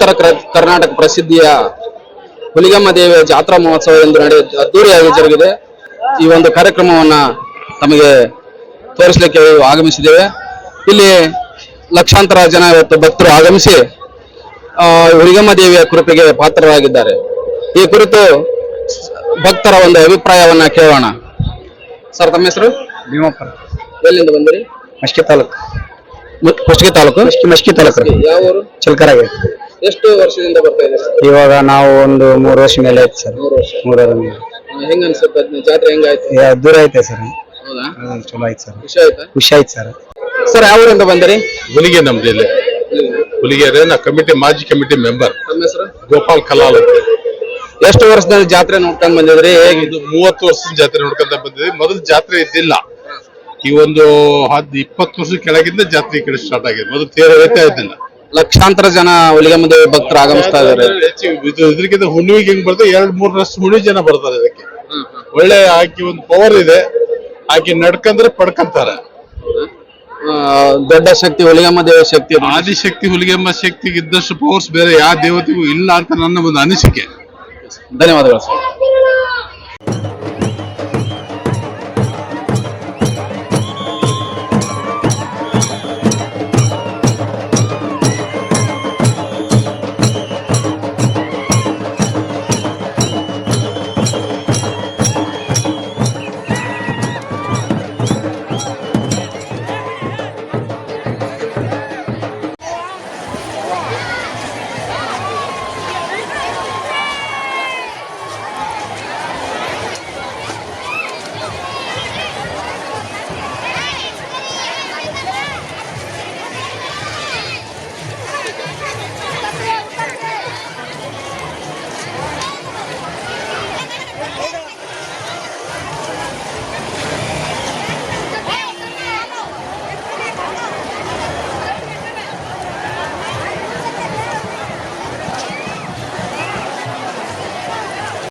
ಉತ್ತರ ಕರ್ನಾಟಕ ಪ್ರಸಿದ್ಧಿಯ ಹುಲಿಗೆಮ್ಮ ದೇವಿಯ ಜಾತ್ರಾ ಮಹೋತ್ಸವ ಎಂದು ಅದ್ದೂರಿಯಾಗಿ ಜರುಗಿದೆ. ಈ ಒಂದು ಕಾರ್ಯಕ್ರಮವನ್ನ ತಮಗೆ ತೋರಿಸಲಿಕ್ಕೆ ಆಗಮಿಸಿದ್ದೇವೆ. ಇಲ್ಲಿ ಲಕ್ಷಾಂತರ ಜನ ಇವತ್ತು ಭಕ್ತರು ಆಗಮಿಸಿ ಹುಲಿಗೆಮ್ಮ ದೇವಿಯ ಕೃಪೆಗೆ ಪಾತ್ರರಾಗಿದ್ದಾರೆ. ಈ ಕುರಿತು ಭಕ್ತರ ಒಂದು ಅಭಿಪ್ರಾಯವನ್ನ ಕೇಳೋಣ. ಸರ್, ತಮ್ಮ ಹೆಸರು? ಭೀಮಪ್ಪ. ಎಲ್ಲಿಂದ ಬಂದಿರಿ? ಮಸ್ಕಿ ತಾಲೂಕು. ಕುಷ್ಟಗಿ ತಾಲೂಕು? ಮಸ್ಕಿ ತಾಲೂಕು. ಯಾವ ಊರು? ಚಿಲ್ಕರಾಗೆ. ಎಷ್ಟು ವರ್ಷದಿಂದ ಬರ್ತಾ ಇದ್ದೀರಿ? ಇವಾಗ ನಾವು ಒಂದು 3 ವರ್ಷ ಮೇಲೆ ಆಯ್ತು ಸರ್. 3 ವರ್ಷ. 3 ವರ್ಷ ಮೇಲೆ. ಹೆಂಗ ಅನ್ಸುತ್ತೆ ಜಾತ್ರೆ? ಹೆಂಗಾಯ್ತು? ದೂರ ಐತೆ ಸರ್. ಹೌದಾ? ಚಲೋ ಆಯ್ತು ಸರ್. ಖುಷಿ ಆಯ್ತಾ? ಖುಷಿ ಆಯ್ತು ಸರ್. ಸರ್, ಯಾವ ಊರಿಂದ ಬಂದಿರಿ? ಹುಲಿಗೆ, ನಮ್ಮ ಜಿಲ್ಲೆ ಹುಲಿಗೆರೆ. ನಾ ಕಮಿಟಿ, ಮಾಜಿ ಕಮಿಟಿ ಮೆಂಬರ್. ತಮ್ಮ ಹೆಸರು? ಗೋಪಾಲ್ ಕಲಾಲ್ ಅಂತ. ಎಷ್ಟು ವರ್ಷದಿಂದ ಜಾತ್ರೆ ನೋಡ್ಕೊಂಡ್ ಬಂದಿದ್ರಿ? ಇದು 30 ವರ್ಷದ ಜಾತ್ರೆ ನೋಡ್ಕೊಂತ ಬಂದಿದ್ವಿ. ಮೊದಲು ಜಾತ್ರೆ ಇದ್ದಿಲ್ಲ. ಈ ಒಂದು 20 ವರ್ಷ ಕೆಳಗಿಂದ ಜಾತ್ರೆ ಈ ಕಡೆ ಸ್ಟಾರ್ಟ್ ಆಗಿದೆ. ಮೊದಲು ತೇರ ಹೋಗ್ತಾ ಇದ್ದಿಲ್ಲ. ಲಕ್ಷಾಂತರ ಜನ ಹುಲಿಗೆಮ್ಮ ದೇವಿ ಭಕ್ತರು ಆಗಮಿಸ್ತಾ ಇದಾರೆ. ಇದಕ್ಕಿಂತ ಹುಣ್ಣಿಮೆಗೆ ಹೆಂಗ್ ಬರ್ತದೆ, 2-3 ಹುಣ್ಣಿಮೆ ಜನ ಬರ್ತಾರೆ. ಇದಕ್ಕೆ ಒಳ್ಳೆ ಆಕಿ ಒಂದು ಪವರ್ ಇದೆ. ಆಕಿ ನಡ್ಕಂದ್ರೆ ಪಡ್ಕಂತಾರೆ. ದೊಡ್ಡ ಶಕ್ತಿ ಹುಲಿಗೆಮ್ಮ ದೇವಿ ಶಕ್ತಿ. ಆದಿಶಕ್ತಿ ಹುಲಿಗೆಮ್ಮ ಶಕ್ತಿಗೆ ಇದ್ದಷ್ಟು ಪವರ್ಸ್ ಬೇರೆ ಯಾವ ದೇವತೆಗೂ ಇಲ್ಲ ಅಂತ ನನ್ನ ಒಂದು ಅನಿಸಿಕೆ. ಧನ್ಯವಾದಗಳು ಸರ್.